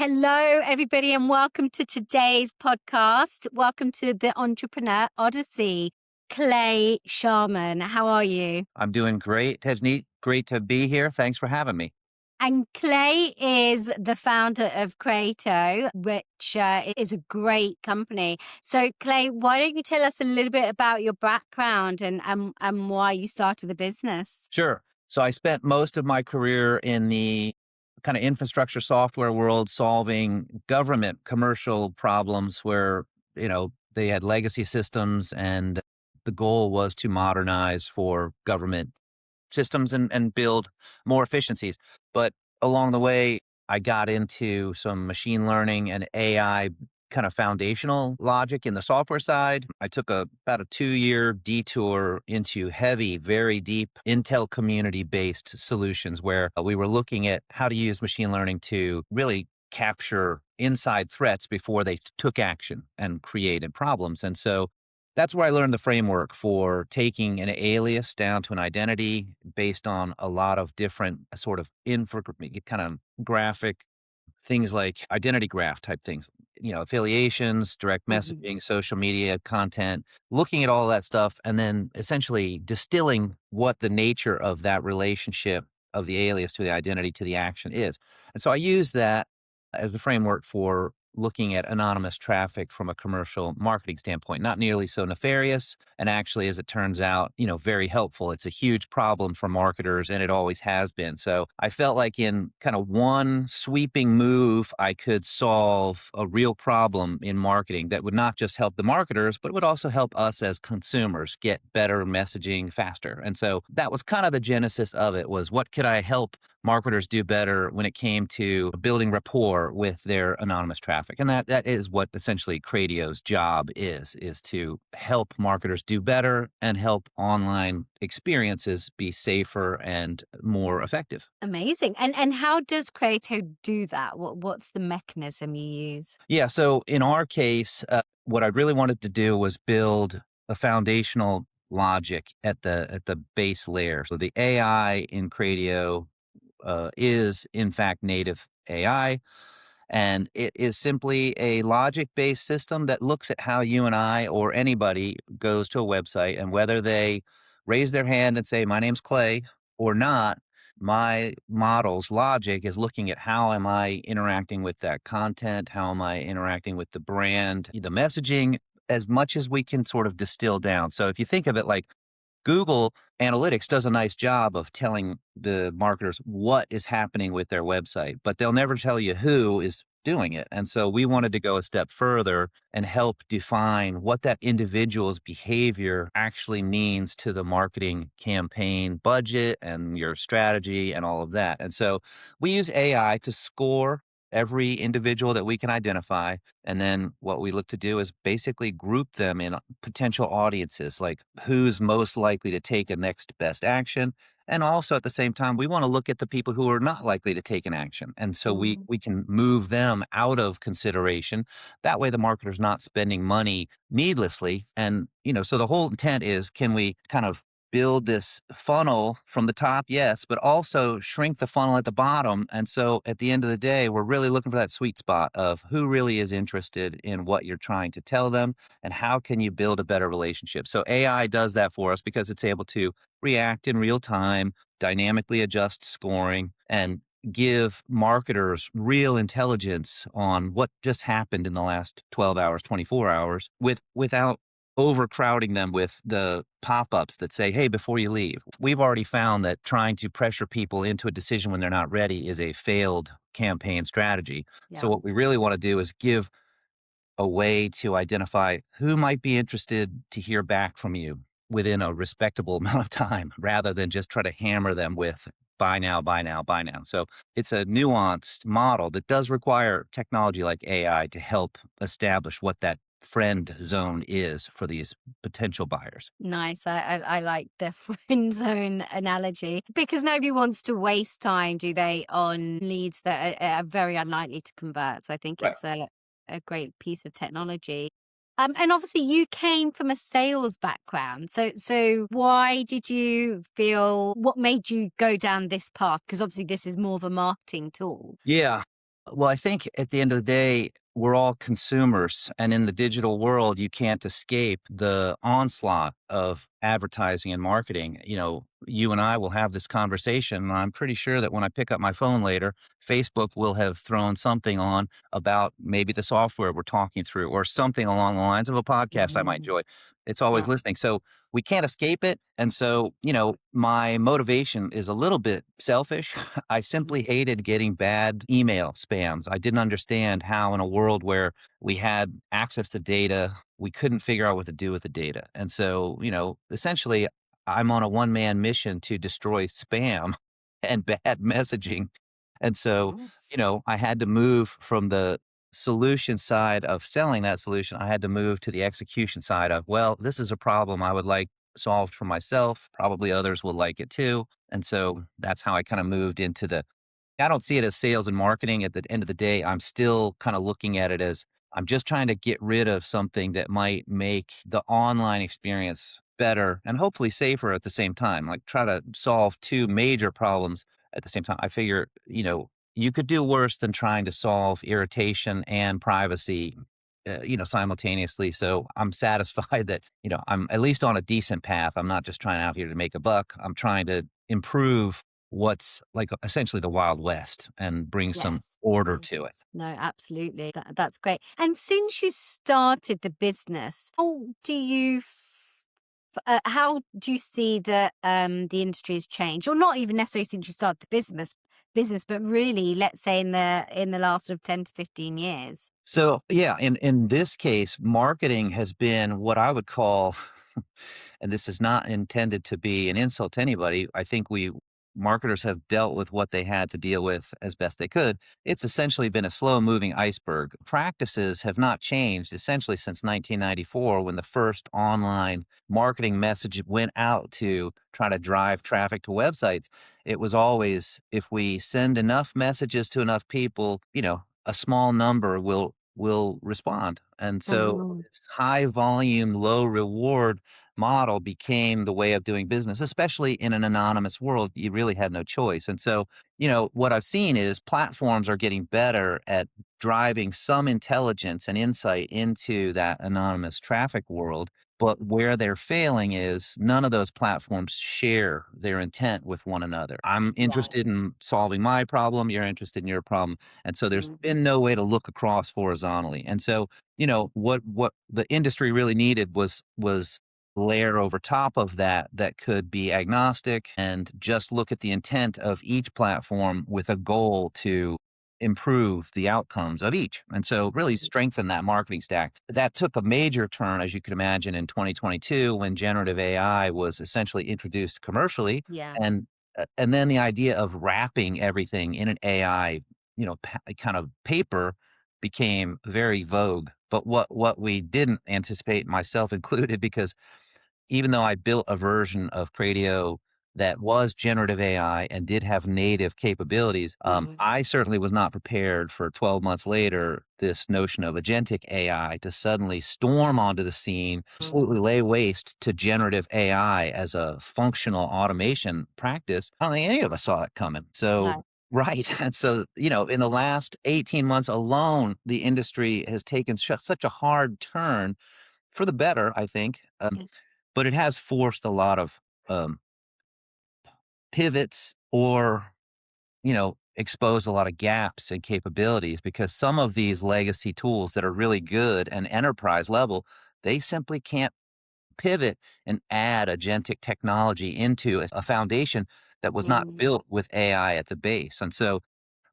Hello, everybody, and welcome to today's podcast. Welcome to the Entrepreneur Odyssey. Clay Sharman, how are you? I'm doing great, Tejneet. Great to be here. Thanks for having me. And Clay is the founder of Krateo, which is a great company. So, Clay, why don't you tell us a little bit about your background and why you started the business? Sure. So I spent most of my career in the kind of infrastructure software world solving government commercial problems where, they had legacy systems and the goal was to modernize for government systems and build more efficiencies. But along the way, I got into some machine learning and AI kind of foundational logic in the software side. I took about a 2-year detour into heavy, very deep Intel community based solutions where we were looking at how to use machine learning to really capture inside threats before they took action and created problems. And so that's where I learned the framework for taking an alias down to an identity based on a lot of different sort of kind of graphic things like identity graph type things, affiliations, direct Mhm. messaging, social media content, looking at all that stuff and then essentially distilling what the nature of that relationship of the alias to the identity to the action is. And so I use that as the framework for looking at anonymous traffic from a commercial marketing standpoint, not nearly so nefarious. And actually, as it turns out, very helpful. It's a huge problem for marketers and it always has been. So I felt like in kind of one sweeping move, I could solve a real problem in marketing that would not just help the marketers, but would also help us as consumers get better messaging faster. And so that was kind of the genesis of it was what could I help marketers do better when it came to building rapport with their anonymous traffic. And that is what essentially Krateo's job is to help marketers do better and help online experiences be safer and more effective. Amazing. And how does Krateo do that? What's the mechanism you use? Yeah. So in our case, what I really wanted to do was build a foundational logic at the base layer. So the AI in Krateo is in fact native AI. And it is simply a logic based system that looks at how you and I or anybody goes to a website and whether they raise their hand and say, my name's Clay or not. My model's logic is looking at how am I interacting with that content? How am I interacting with the brand, the messaging, as much as we can sort of distill down. So if you think of it like Google Analytics does a nice job of telling the marketers what is happening with their website, but they'll never tell you who is doing it. And so we wanted to go a step further and help define what that individual's behavior actually means to the marketing campaign budget and your strategy and all of that. And so we use AI to score every individual that we can identify. And then what we look to do is basically group them in potential audiences, like who's most likely to take a next best action. And also at the same time, we want to look at the people who are not likely to take an action. And so we can move them out of consideration. That way the marketer's not spending money needlessly. And, so the whole intent is can we kind of build this funnel from the top, yes, but also shrink the funnel at the bottom. And so at the end of the day, we're really looking for that sweet spot of who really is interested in what you're trying to tell them and how can you build a better relationship. So AI does that for us because it's able to react in real time, dynamically adjust scoring, and give marketers real intelligence on what just happened in the last 12 hours, 24 hours without overcrowding them with the pop-ups that say, hey, before you leave. We've already found that trying to pressure people into a decision when they're not ready is a failed campaign strategy. So Yeah. what we really want to do is give a way to identify who might be interested to hear back from you within a respectable amount of time rather than just try to hammer them with buy now, buy now, buy now. So it's a nuanced model that does require technology like AI to help establish what that friend zone is for these potential buyers. Nice. I like the friend zone analogy because nobody wants to waste time, do they, on leads that are very unlikely to convert. So I think Right. it's a great piece of technology. And obviously, you came from a sales background. So why did you feel? What made you go down this path? Because obviously, this is more of a marketing tool. Yeah. Well, I think at the end of the day, we're all consumers. And in the digital world, you can't escape the onslaught of advertising and marketing. You and I will have this conversation. And I'm pretty sure that when I pick up my phone later, Facebook will have thrown something on about maybe the software we're talking through or something along the lines of a podcast I might Mhm. enjoy. It's always Yeah. listening. So we can't escape it. And so, my motivation is a little bit selfish. I Mhm. simply hated getting bad email spams. I didn't understand how, in a world where we had access to data, we couldn't figure out what to do with the data. And so, essentially, I'm on a one man mission to destroy spam and bad messaging. And so, Yes. I had to move from the solution side of selling that solution. I had to move to the execution side of, well, this is a problem I would like solved for myself. Probably others will like it too. And so that's how I kind of moved into I don't see it as sales and marketing. At the end of the day, I'm still kind of looking at it as I'm just trying to get rid of something that might make the online experience better and hopefully safer at the same time. Like try to solve two major problems at the same time. I figure, you could do worse than trying to solve irritation and privacy, simultaneously. So I'm satisfied that, I'm at least on a decent path. I'm not just trying out here to make a buck. I'm trying to improve what's like essentially the Wild West and bring some Yes. order No. to it. No, absolutely. That's great. And since you started the business, how do you see that the industry has changed? Or not even necessarily since you started the business, but really, let's say in the last sort of 10 to 15 years. So yeah, in this case, marketing has been what I would call, and this is not intended to be an insult to anybody. I think we marketers have dealt with what they had to deal with as best they could. It's essentially been a slow moving iceberg. Practices have not changed essentially since 1994 when the first online marketing message went out to try to drive traffic to websites. It was always if we send enough messages to enough people, a small number will respond. And so Mhm. this high volume, low reward model became the way of doing business, especially in an anonymous world. You really had no choice. And so, what I've seen is platforms are getting better at driving some intelligence and insight into that anonymous traffic world. But where they're failing is none of those platforms share their intent with one another. I'm Right. interested in solving my problem. You're interested in your problem. And so there's Mhm. been no way to look across horizontally. And so, what the industry really needed was layer over top of that could be agnostic and just look at the intent of each platform with a goal to improve the outcomes of each. And so really strengthen that marketing stack. That took a major turn, as you can imagine, in 2022 when generative AI was essentially introduced commercially. Yeah. And then the idea of wrapping everything in an AI, kind of paper became very vogue. But what we didn't anticipate, myself included, because even though I built a version of Krateo that was generative AI and did have native capabilities, Mhm. I certainly was not prepared for 12 months later, this notion of agentic AI to suddenly storm onto the scene, absolutely Mhm. lay waste to generative AI as a functional automation practice. I don't think any of us saw it coming. So, No. right. And so, in the last 18 months alone, the industry has taken such a hard turn for the better, I think. Yeah. But it has forced a lot of, um, pivots or, exposed a lot of gaps and capabilities because some of these legacy tools that are really good and enterprise level, they simply can't pivot and add agentic technology into a foundation that was not Mhm. built with AI at the base. And so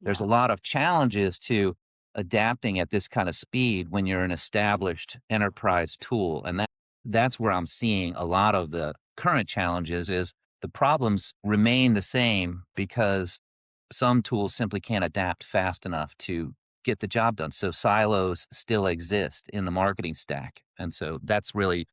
there's a Yeah. lot of challenges to adapting at this kind of speed when you're an established enterprise tool, and that's where I'm seeing a lot of the current challenges is the problems remain the same because some tools simply can't adapt fast enough to get the job done. So silos still exist in the marketing stack. And so that's really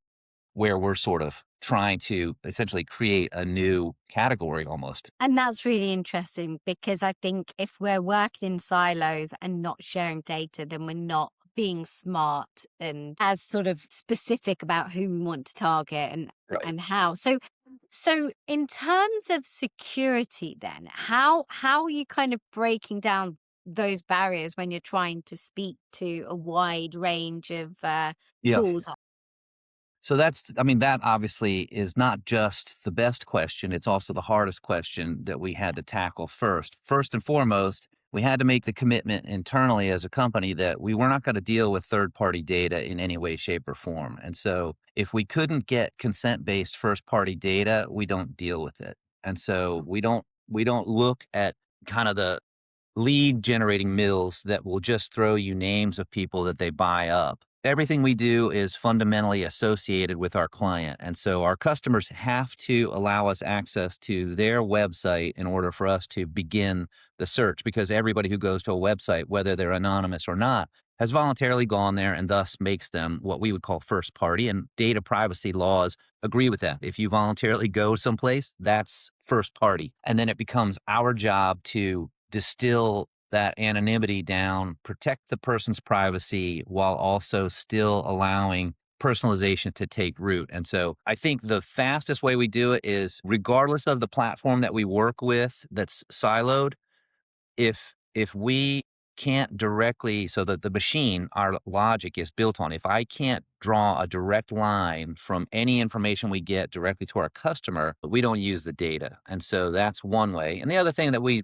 where we're sort of trying to essentially create a new category almost. And that's really interesting because I think if we're working in silos and not sharing data, then we're not being smart and as sort of specific about who we want to target Right. and how. So in terms of security then, how are you kind of breaking down those barriers when you're trying to speak to a wide range of Yeah. tools. So that's, I mean, that obviously is not just the best question, it's also the hardest question that we had to tackle first. First and foremost, we had to make the commitment internally as a company that we were not going to deal with third party data in any way, shape, or form. And so if we couldn't get consent based first party data, we don't deal with it. And so we don't look at kind of the lead generating mills that will just throw you names of people that they buy up. Everything we do is fundamentally associated with our client. And so our customers have to allow us access to their website in order for us to begin the search, because everybody who goes to a website, whether they're anonymous or not, has voluntarily gone there and thus makes them what we would call first party. And data privacy laws agree with that. If you voluntarily go someplace, that's first party. And then it becomes our job to distill that anonymity down, protect the person's privacy while also still allowing personalization to take root. And so I think the fastest way we do it is, regardless of the platform that we work with that's siloed, if we can't directly, so that the machine, our logic is built on, if I can't draw a direct line from any information we get directly to our customer, we don't use the data. And so that's one way. And the other thing that we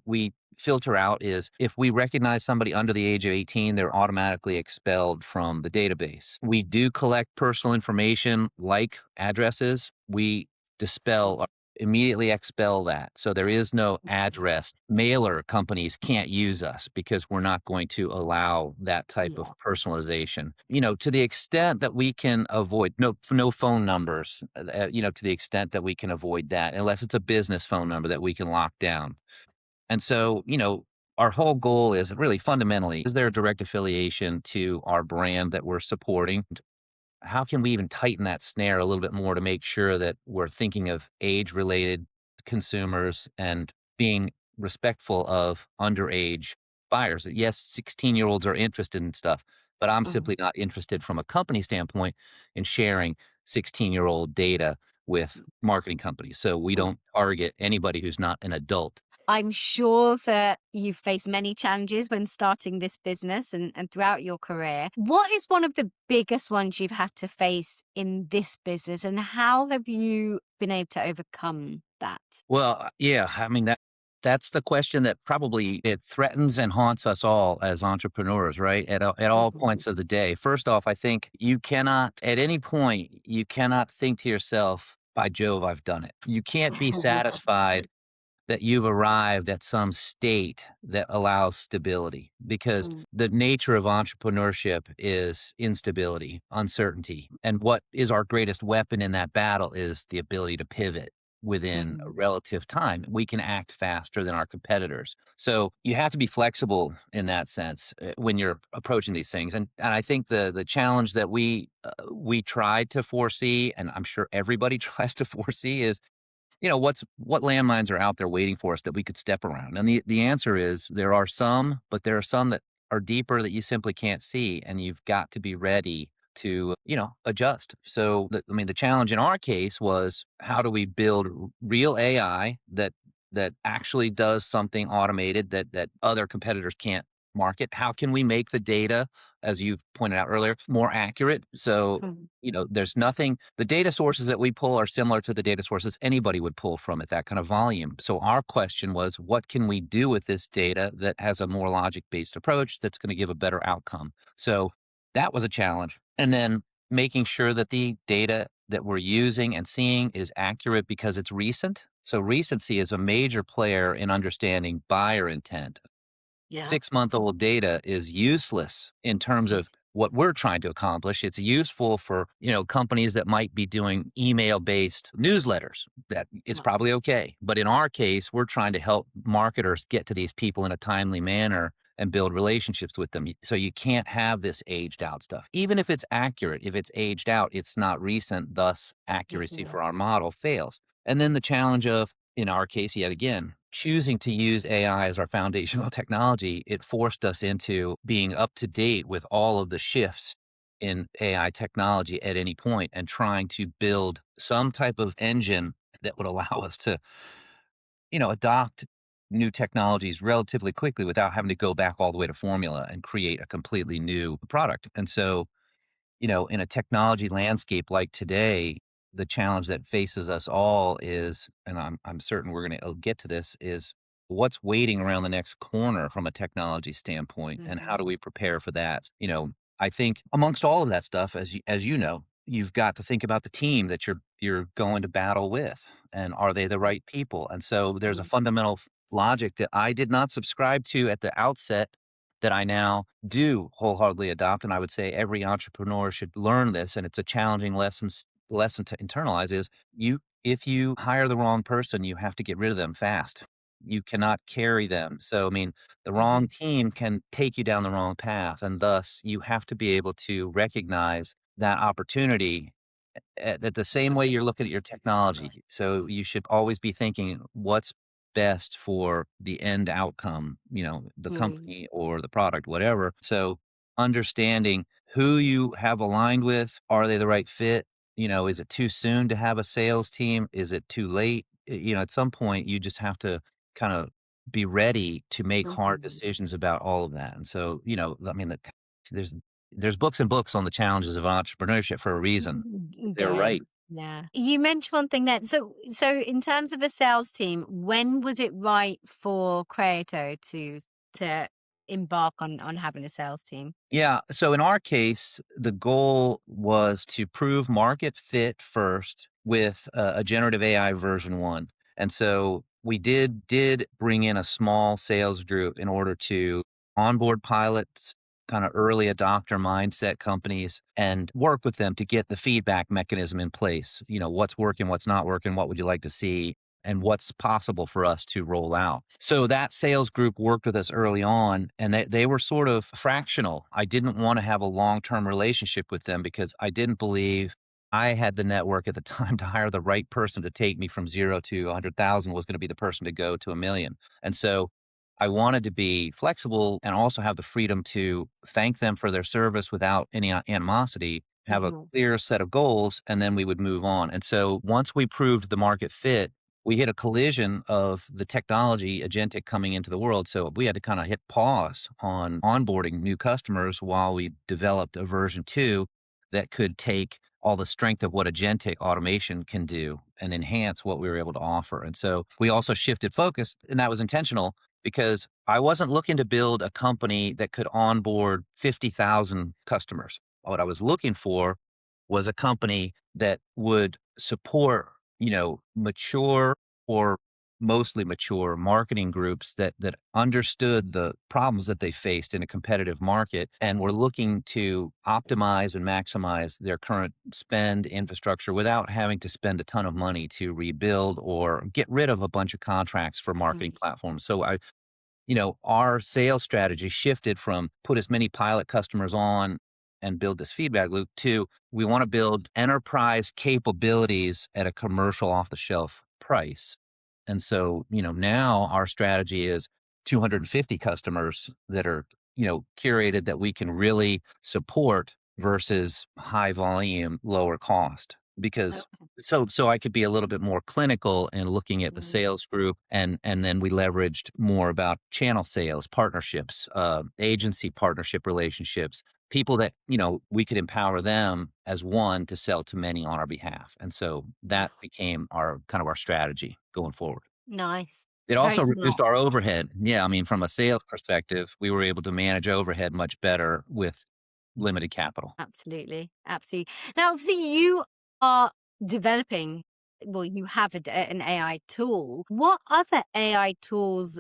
filter out is, if we recognize somebody under the age of 18, they're automatically expelled from the database. We do collect personal information like addresses. We dispel, immediately expel that. So there is no address. Mailer companies can't use us because we're not going to allow that type of Yeah. personalization. To the extent that we can avoid no phone numbers, to the extent that we can avoid that, unless it's a business phone number that we can lock down. And so, our whole goal is really fundamentally, is there a direct affiliation to our brand that we're supporting? How can we even tighten that snare a little bit more to make sure that we're thinking of age related consumers and being respectful of underage buyers? Yes, 16-year-olds are interested in stuff, but I'm Mhm. simply not interested from a company standpoint in sharing 16-year-old data with marketing companies. So we don't target anybody who's not an adult. I'm sure that you've faced many challenges when starting this business and throughout your career. What is one of the biggest ones you've had to face in this business, and how have you been able to overcome that? Well, yeah, I mean, that's the question that probably it threatens and haunts us all as entrepreneurs, right? At all Mhm. points of the day. First off, I think you cannot, at any point, you cannot think to yourself, by Jove, I've done it. You can't be satisfied that you've arrived at some state that allows stability, because Mm, the nature of entrepreneurship is instability, uncertainty. And what is our greatest weapon in that battle is the ability to pivot within a mhm, relative time. We can act faster than our competitors. So you have to be flexible in that sense when you're approaching these things. And I think the challenge that we tried to foresee, and I'm sure everybody tries to foresee, is what landmines are out there waiting for us that we could step around? And the answer is, there are some, but there are some that are deeper that you simply can't see, and you've got to be ready to, adjust. So, the challenge in our case was, how do we build real AI that actually does something automated that other competitors can't market? How can we make the data, as you've pointed out earlier, more accurate? So, mhm, there's nothing, the data sources that we pull are similar to the data sources anybody would pull from at that kind of volume. So our question was, what can we do with this data that has a more logic based approach that's going to give a better outcome? So that was a challenge. And then making sure that the data that we're using and seeing is accurate because it's recent. So recency is a major player in understanding buyer intent. yeah. 6-month-old data is useless in terms of what we're trying to accomplish. It's useful for, companies that might be doing email-based newsletters. That it's Right. probably okay. But in our case, we're trying to help marketers get to these people in a timely manner and build relationships with them. So you can't have this aged out stuff. Even if it's accurate, if it's aged out, it's not recent, thus accuracy Mhm. for our model fails. And then the challenge of, in our case, yet again, choosing to use AI as our foundational technology, it forced us into being up to date with all of the shifts in AI technology at any point, and trying to build some type of engine that would allow us to, adopt new technologies relatively quickly without having to go back all the way to formula and create a completely new product. And so, in a technology landscape like today, the challenge that faces us all is, and I'm certain we're going to get to this, is what's waiting around the next corner from a technology standpoint, and how do Mhm. we prepare for that? I think amongst all of that stuff, as you know, you've got to think about the team that you're going to battle with, and are they the right people? And so there's a Mhm. fundamental logic that I did not subscribe to at the outset that I now do wholeheartedly adopt, and I would say every entrepreneur should learn this, and it's a challenging lesson to internalize is if you hire the wrong person, you have to get rid of them fast. You cannot carry them. So, I mean, the wrong Mhm. team can take you down the wrong path, and thus you have to be able to recognize that opportunity at the same way you're looking at your technology. So you should always be thinking what's best for the end outcome, the Mhm. company or the product, whatever. So understanding who you have aligned with, are they the right fit? Is it too soon to have a sales team? Is it too late? At some point you just have to kind of be ready to make hard Mhm. decisions about all of that. And so, I mean, there's there's books and books on the challenges of entrepreneurship for a reason. They're There is, right. yeah. You mentioned one thing there. So in terms of a sales team, when was it right for Krateo to embark on having a sales team? Yeah. So in our case, the goal was to prove market fit first with a generative AI version one. And so we did bring in a small sales group in order to onboard pilots, kind of early adopter mindset companies, and work with them to get the feedback mechanism in place. What's working, what's not working, what would you like to see, and what's possible for us to roll out. So that sales group worked with us early on, and they were sort of fractional. I didn't want to have a long-term relationship with them because I didn't believe I had the network at the time to hire the right person to take me from 0 to 100,000 was going to be the person to go to 1,000,000. And so I wanted to be flexible and also have the freedom to thank them for their service without any animosity, have a Mhm. clear set of goals, and then we would move on. And so once we proved the market fit, we hit a collision of the technology agentic coming into the world. So we had to kind of hit pause on onboarding new customers while we developed a version two that could take all the strength of what agentic automation can do and enhance what we were able to offer. And so we also shifted focus, and that was intentional because I wasn't looking to build a company that could onboard 50,000 customers. What I was looking for was a company that would support, mature or mostly mature marketing groups that understood the problems that they faced in a competitive market and were looking to optimize and maximize their current spend infrastructure without having to spend a ton of money to rebuild or get rid of a bunch of contracts for marketing Mhm. platforms. So our sales strategy shifted from put as many pilot customers on and build this feedback loop to we want to build enterprise capabilities at a commercial off the shelf price. And so, now our strategy is 250 customers that are, curated that we can really support versus high volume, lower cost. Because Okay. so I could be a little bit more clinical in looking at the Mhm. sales group, and then we leveraged more about channel sales, partnerships, agency partnership relationships, people that, we could empower them as one to sell to many on our behalf. And so that became our kind of our strategy going forward. Nice. It Very also reduced smart. our overhead. Yeah, I mean, from a sales perspective, we were able to manage overhead much better with limited capital. Absolutely. Absolutely. Now, obviously, you are developing, well, you have an AI tool. What other AI tools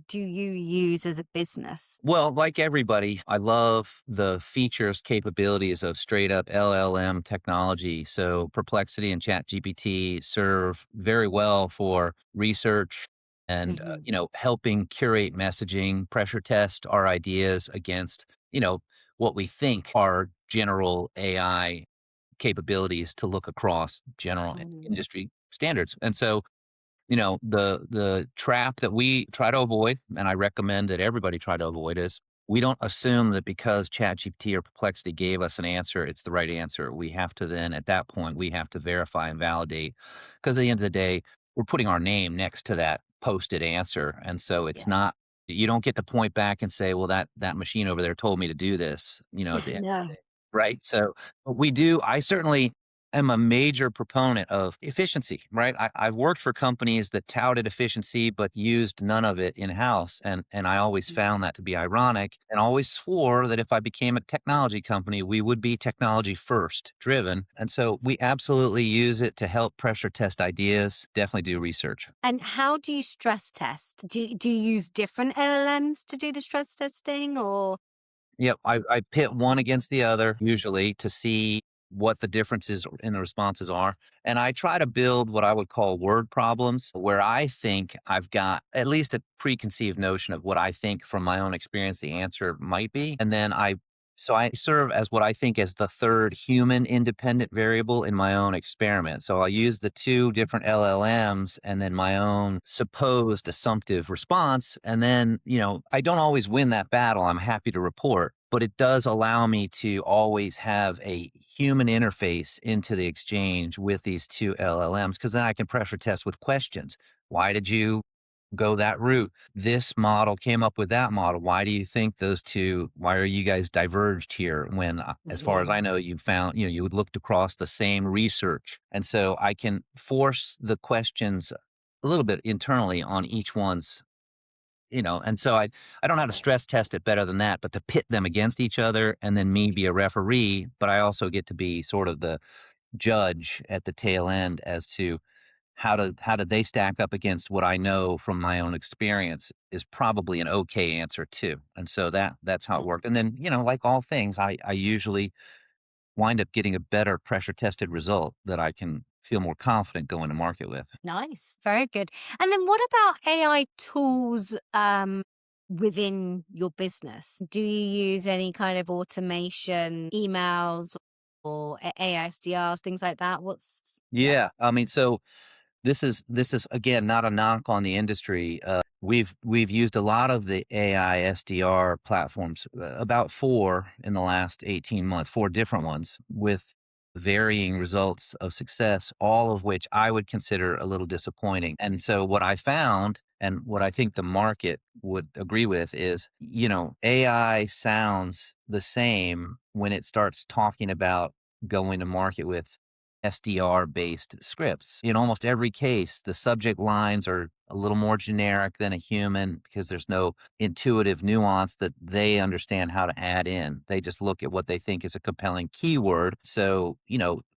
do you use as a business? Well, like everybody, I love the features, capabilities of straight up LLM technology. So Perplexity and ChatGPT serve very well for research and, Mhm. helping curate messaging, pressure test our ideas against, what we think are general AI capabilities to look across general Mhm. industry standards. And so the trap that we try to avoid, and I recommend that everybody try to avoid, is we don't assume that because ChatGPT or Perplexity gave us an answer, it's the right answer. We have to then, at that point, we have to verify and validate. Because at the end of the day, we're putting our name next to that posted answer, and so it's Yeah. not you don't get to point back and say, "Well, that machine over there told me to do this," at the end. No. Right? So, we do I certainly am a major proponent of efficiency, right? I've worked for companies that touted efficiency, but used none of it in-house, and I always found that to be ironic, and always swore that if I became a technology company, we would be technology first driven, and so we absolutely use it to help pressure test ideas, definitely do research. And how do you stress test? Do you use different LLMs to do the stress testing or Yep, I pit one against the other usually to see what the differences in the responses are, and I try to build what I would call word problems where I think I've got at least a preconceived notion of what I think from my own experience the answer might be, and then I serve as what I think as the third human independent variable in my own experiment. So I'll use the 2 different LLMs and then my own supposed assumptive response, and then, I don't always win that battle, I'm happy to report, but it does allow me to always have a human interface into the exchange with these 2 LLMs because then I can pressure test with questions. Why did you go that route? This model came up with that model. Why do you think those 2 why are you guys diverged here when, as far as yeah. I know, you found you looked across the same research. And so I can force the questions a little bit internally on each one's and so I don't know how to stress test it better than that, but to pit them against each other and then me be a referee, but I also get to be sort of the judge at the tail end as to how do they stack up against what I know from my own experience is probably an okay answer too. And so that's how it worked. And then, like all things, I usually wind up getting a better pressure tested result that I can feel more confident going to market with. Nice, very good. And then what about AI tools within your business? Do you use any kind of automation, emails or AISDRs, things like that? Yeah. Yeah. I mean, so this is again not a knock on the industry. We've used a lot of the AI SDR platforms, about 4 in the last 18 months, 4 different ones with varying results of success, all of which I would consider a little disappointing. And so what I found and what I think the market would agree with is, AI sounds the same when it starts talking about going to market with SDR based scripts. In almost every case, the subject lines are a little more generic than a human because there's no intuitive nuance that they understand how to add in. They just look at what they think is a compelling keyword. So,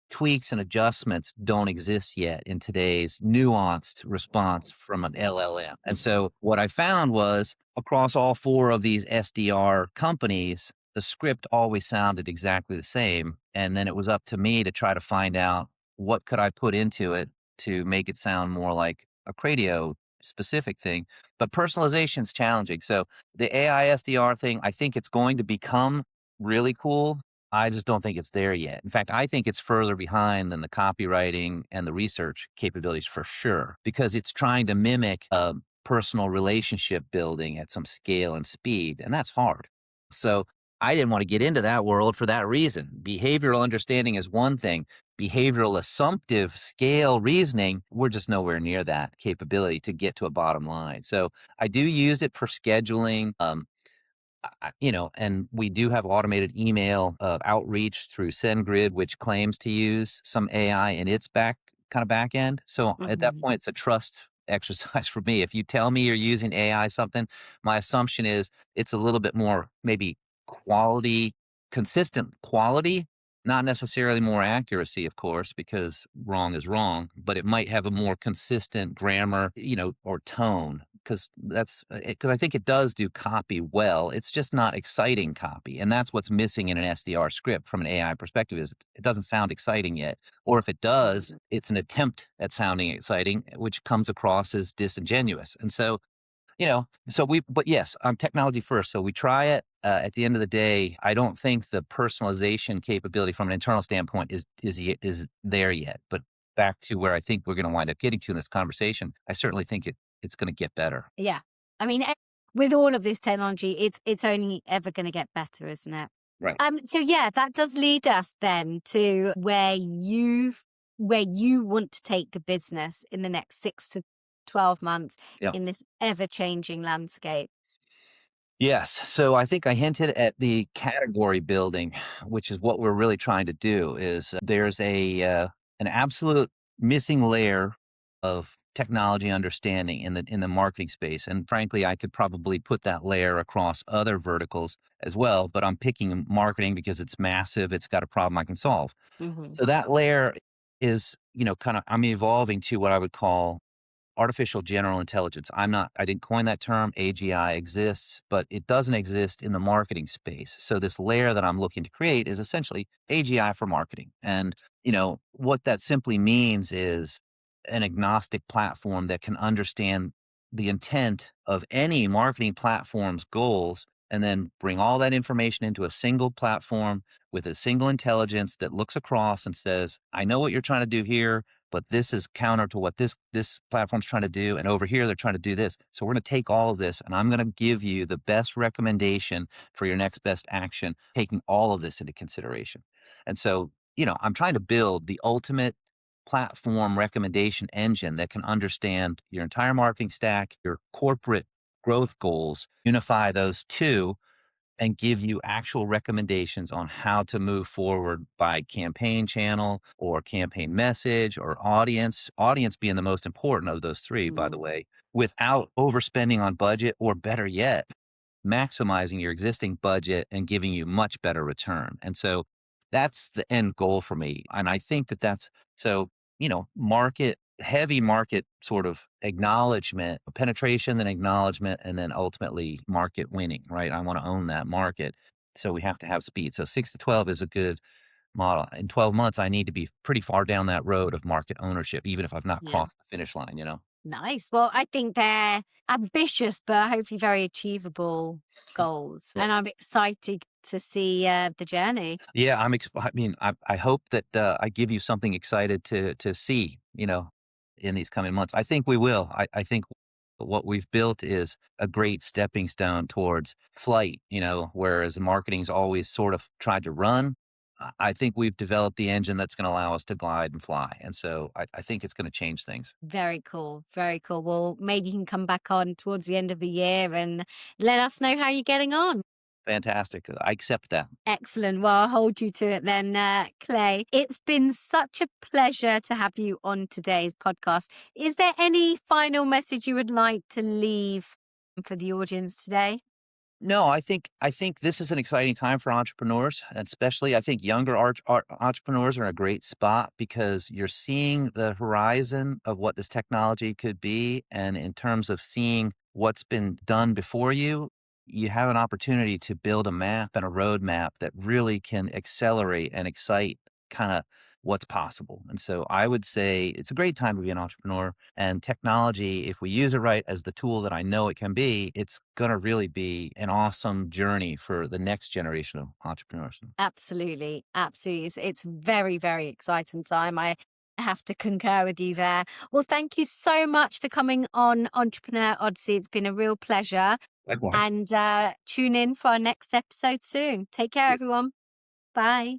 tweaks and adjustments don't exist yet in today's nuanced response from an LLM. And so, what I found was across all 4 of these SDR companies, the script always sounded exactly the same, and then it was up to me to try to find out what could I put into it to make it sound more like a Krateo specific thing, but personalization's challenging. So, the AI SDR thing, I think it's going to become really cool. I just don't think it's there yet. In fact, I think it's further behind than the copywriting and the research capabilities for sure, because it's trying to mimic, personal relationship building at some scale and speed, and that's hard. So, I didn't want to get into that world for that reason. Behavioral understanding is one thing. Behavioral assumptive scale reasoning, we're just nowhere near that capability to get to a bottom line. So I do use it for scheduling. And we do have automated email outreach through SendGrid, which claims to use some AI in its back end. So at that Mhm. point, it's a trust exercise for me. If you tell me you're using AI something, my assumption is it's a little bit more maybe quality, consistent quality, not necessarily more accuracy, of course, because wrong is wrong, but it might have a more consistent grammar, or tone because because I think it does do copy well. It's just not exciting copy, and that's what's missing in an SDR script from an AI perspective is it doesn't sound exciting yet, or if it does, Mhm. it's an attempt at sounding exciting, which comes across as disingenuous. And so but yes, I'm technology first. So we try it. At the end of the day, I don't think the personalization capability from an internal standpoint is there yet. But back to where I think we're going to wind up getting to in this conversation, I certainly think it's going to get better. Yeah. I mean, with all of this technology, it's only ever going to get better, isn't it? Right. So yeah, that does lead us then to where you where you want to take the business in the next 6 to 12 months Yeah. in this ever changing landscape? Yes. So I think I hinted at the category building, which is what we're really trying to do. Is there's a an absolute missing layer of technology understanding in the marketing space, and frankly, I could probably put that layer across other verticals as well. But I'm picking marketing because it's massive. It's got a problem I can solve. Hmm. So that layer is, kind of I'm evolving to what I would call artificial general intelligence. I didn't coin that term. AGI exists, but it doesn't exist in the marketing space. So this layer that I'm looking to create is essentially AGI for marketing. And, what that simply means is an agnostic platform that can understand the intent of any marketing platform's goals and then bring all that information into a single platform with a single intelligence that looks across and says, I know what you're trying to do here, but this is counter to what this platform's trying to do, and over here they're trying to do this. So we're going to take all of this, and I'm going to give you the best recommendation for your next best action, taking all of this into consideration. And so, I'm trying to build the ultimate platform recommendation engine that can understand your entire marketing stack, your corporate growth goals, unify those two, and give you actual recommendations on how to move forward by campaign channel or campaign message or audience being the most important of those three, by the way, without overspending on budget, or better yet, maximizing your existing budget and giving you much better return. And so that's the end goal for me. And I think that that's so, heavy market sort of acknowledgement, penetration, then acknowledgement, and then ultimately market winning, right? I want to own that market. So we have to have speed. So 6 to 12 is a good model. In 12 months, I need to be pretty far down that road of market ownership, even if I've not Yeah. crossed the finish line. Nice. Well, I think they're ambitious, but hopefully very achievable goals. Well, And I'm excited to see the journey. yeah, I mean, I hope that I give you something excited to see, in these coming months. I think we will. I think what we've built is a great stepping stone towards flight, whereas marketing's always sort of tried to run. I think we've developed the engine that's going to allow us to glide and fly. And so I think it's going to change things. Very cool. Very cool. Well, maybe you can come back on towards the end of the year and let us know how you're getting on. Fantastic. I accept that. Excellent. Well, I'll hold you to it then, Clay. It's been such a pleasure to have you on today's podcast. Is there any final message you would like to leave for the audience today? No, I think this is an exciting time for entrepreneurs, and especially I think younger entrepreneurs are in a great spot because you're seeing the horizon of what this technology could be, and in terms of seeing what's been done before you, you have an opportunity to build a map and a roadmap that really can accelerate and excite kind of what's possible. And so I would say it's a great time to be an entrepreneur. And technology, if we use it right as the tool that I know it can be, it's going to really be an awesome journey for the next generation of entrepreneurs. Absolutely. Absolutely. It's very, very exciting time. I have to concur with you there. Well, thank you so much for coming on Entrepreneur Odyssey. It's been a real pleasure. Likewise. And tune in for our next episode soon. Take care, everyone. Bye.